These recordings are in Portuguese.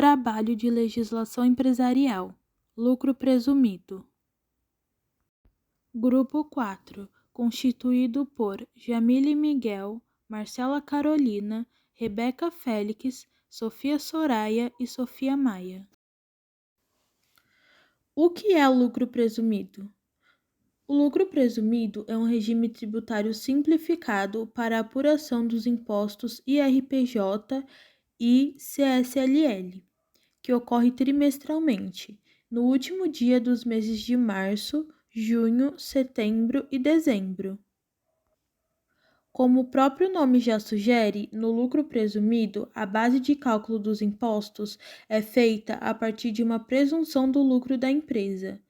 Trabalho de legislação empresarial. Lucro presumido. Grupo 4, constituído por Jamile Miguel, Marcela Carolina, Rebeca Félix, Sofia Soraya e Sofia Maia. O que é o lucro presumido? O lucro presumido é um regime tributário simplificado para a apuração dos impostos IRPJ e CSLL, que ocorre trimestralmente, no último dia dos meses de março, junho, setembro e dezembro. Como o próprio nome já sugere, no lucro presumido, a base de cálculo dos impostos é feita a partir de uma presunção do lucro da empresa,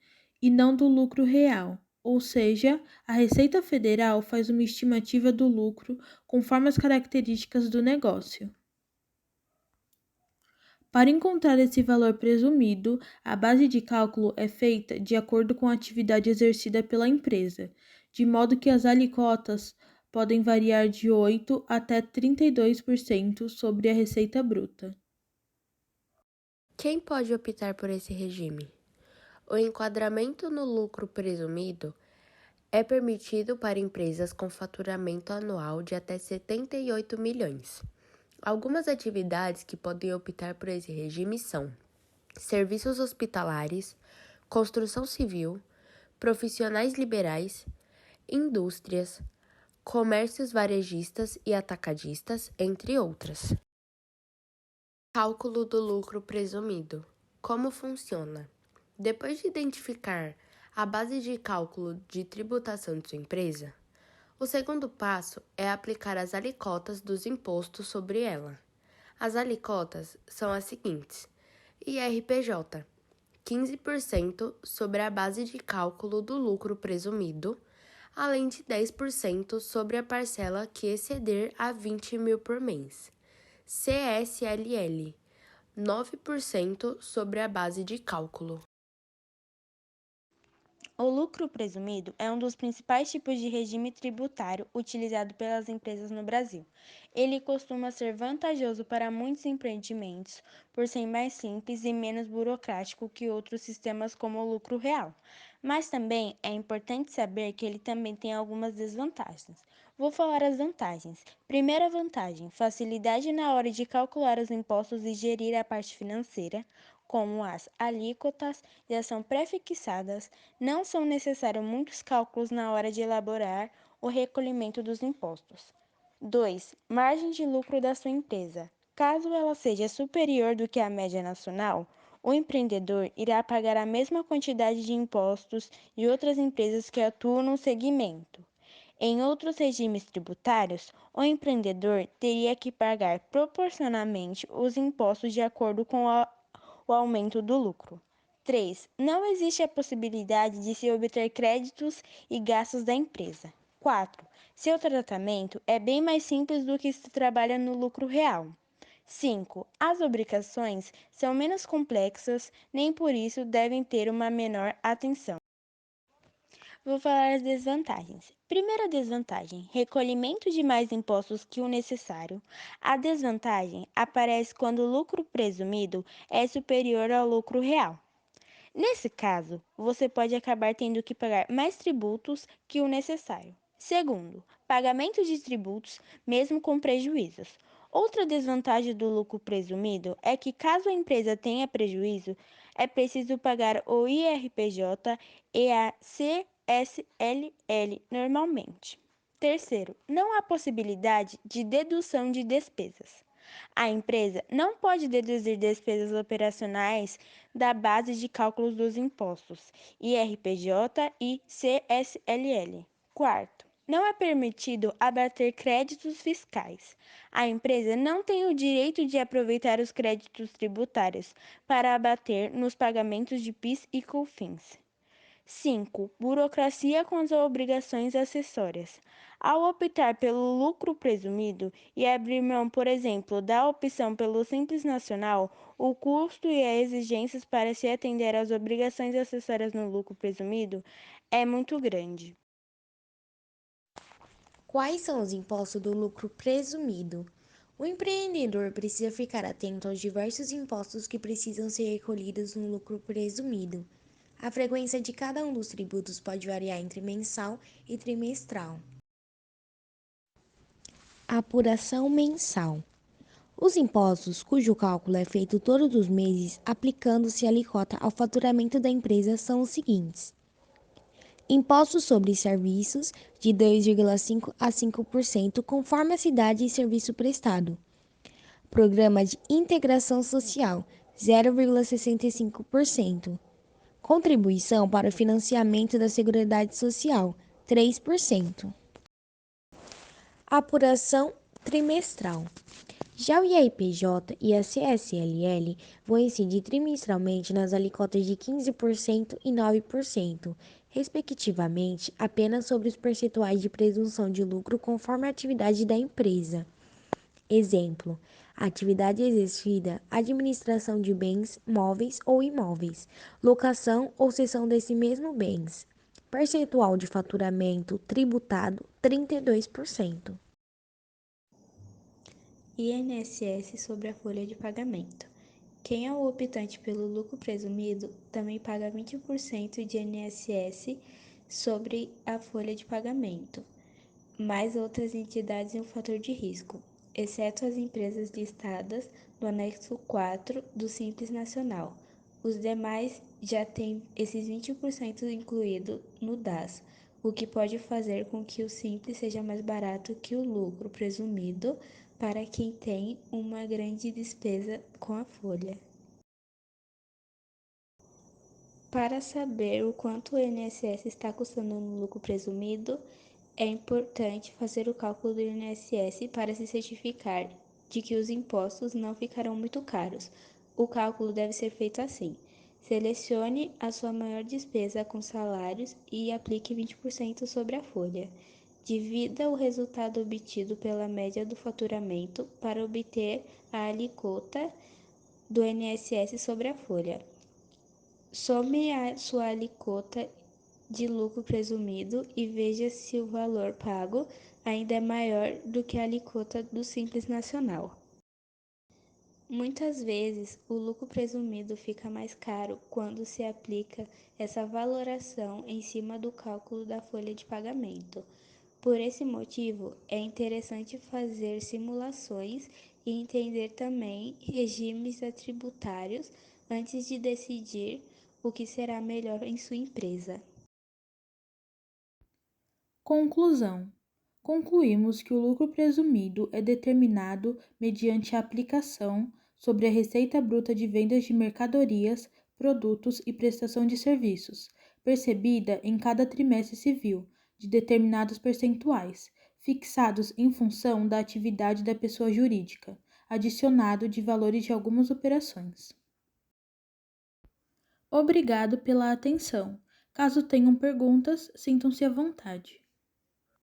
e não do lucro real. Ou seja, a Receita Federal faz uma estimativa do lucro conforme as características do negócio. Para encontrar esse valor presumido, a base de cálculo é feita de acordo com a atividade exercida pela empresa, de modo que as alíquotas podem variar de 8% até 32% sobre a receita bruta. Quem pode optar por esse regime? O enquadramento no lucro presumido é permitido para empresas com faturamento anual de até 78 milhões. Algumas atividades que podem optar por esse regime são serviços hospitalares, construção civil, profissionais liberais, indústrias, comércios varejistas e atacadistas, entre outras. Cálculo do lucro presumido. Como funciona? Depois de identificar a base de cálculo de tributação de sua empresa, o segundo passo é aplicar as alíquotas dos impostos sobre ela. As alíquotas são as seguintes: IRPJ, 15% sobre a base de cálculo do lucro presumido, além de 10% sobre a parcela que exceder a 20 mil por mês. CSLL, 9% sobre a base de cálculo. O lucro presumido é um dos principais tipos de regime tributário utilizado pelas empresas no Brasil. Ele costuma ser vantajoso para muitos empreendimentos por ser mais simples e menos burocrático que outros sistemas como o lucro real. Mas também é importante saber que ele também tem algumas desvantagens. Vou falar as vantagens. Primeira vantagem: facilidade na hora de calcular os impostos e gerir a parte financeira, como as alíquotas já são pré-fixadas, não são necessários muitos cálculos na hora de elaborar o recolhimento dos impostos. 2. Margem de lucro da sua empresa. Caso ela seja superior do que a média nacional, o empreendedor irá pagar a mesma quantidade de impostos de outras empresas que atuam no segmento. Em outros regimes tributários, o empreendedor teria que pagar proporcionalmente os impostos de acordo com o aumento do lucro. 3. Não existe a possibilidade de se obter créditos e gastos da empresa. 4. Seu tratamento é bem mais simples do que se trabalha no lucro real. 5. As obrigações são menos complexas, nem por isso devem ter uma menor atenção. Vou falar as desvantagens. Primeira desvantagem: recolhimento de mais impostos que o necessário. A desvantagem aparece quando o lucro presumido é superior ao lucro real. Nesse caso, você pode acabar tendo que pagar mais tributos que o necessário. Segundo, pagamento de tributos, mesmo com prejuízos. Outra desvantagem do lucro presumido é que, caso a empresa tenha prejuízo, é preciso pagar o IRPJ e a CSLL normalmente. Terceiro, não há possibilidade de dedução de despesas. A empresa não pode deduzir despesas operacionais da base de cálculos dos impostos, IRPJ e CSLL. Quarto, não é permitido abater créditos fiscais. A empresa não tem o direito de aproveitar os créditos tributários para abater nos pagamentos de PIS e COFINS. 5. Burocracia com as obrigações acessórias. Ao optar pelo lucro presumido e abrir mão, por exemplo, da opção pelo Simples Nacional, o custo e as exigências para se atender às obrigações acessórias no lucro presumido é muito grande. Quais são os impostos do lucro presumido? O empreendedor precisa ficar atento aos diversos impostos que precisam ser recolhidos no lucro presumido. A frequência de cada um dos tributos pode variar entre mensal e trimestral. Apuração mensal. Os impostos, cujo cálculo é feito todos os meses, aplicando-se a alíquota ao faturamento da empresa, são os seguintes: impostos sobre serviços, de 2,5% a 5%, conforme a cidade e serviço prestado. Programa de Integração Social, 0,65%. Contribuição para o financiamento da Seguridade Social, 3%. Apuração trimestral. Já o IRPJ e a CSLL vão incidir trimestralmente nas alíquotas de 15% e 9%, respectivamente, apenas sobre os percentuais de presunção de lucro conforme a atividade da empresa. Exemplo: atividade exercida, administração de bens móveis ou imóveis, locação ou cessão desse mesmo bens. Percentual de faturamento tributado, 32%. INSS sobre a folha de pagamento. Quem é o optante pelo lucro presumido também paga 20% de INSS sobre a folha de pagamento, mais outras entidades em um fator de risco, exceto as empresas listadas no anexo 4 do Simples Nacional. Os demais já têm esses 20% incluído no DAS, o que pode fazer com que o Simples seja mais barato que o lucro presumido para quem tem uma grande despesa com a folha. Para saber o quanto o INSS está custando no lucro presumido, é importante fazer o cálculo do INSS para se certificar de que os impostos não ficarão muito caros. O cálculo deve ser feito assim: selecione a sua maior despesa com salários e aplique 20% sobre a folha. Divida o resultado obtido pela média do faturamento para obter a alíquota do INSS sobre a folha. Some a sua alíquota de lucro presumido e veja se o valor pago ainda é maior do que a alíquota do Simples Nacional. Muitas vezes, o lucro presumido fica mais caro quando se aplica essa valoração em cima do cálculo da folha de pagamento. Por esse motivo, é interessante fazer simulações e entender também regimes tributários antes de decidir o que será melhor em sua empresa. Conclusão: concluímos que o lucro presumido é determinado mediante a aplicação sobre a receita bruta de vendas de mercadorias, produtos e prestação de serviços, percebida em cada trimestre civil, de determinados percentuais, fixados em função da atividade da pessoa jurídica, adicionado de valores de algumas operações. Obrigado pela atenção. Caso tenham perguntas, sintam-se à vontade.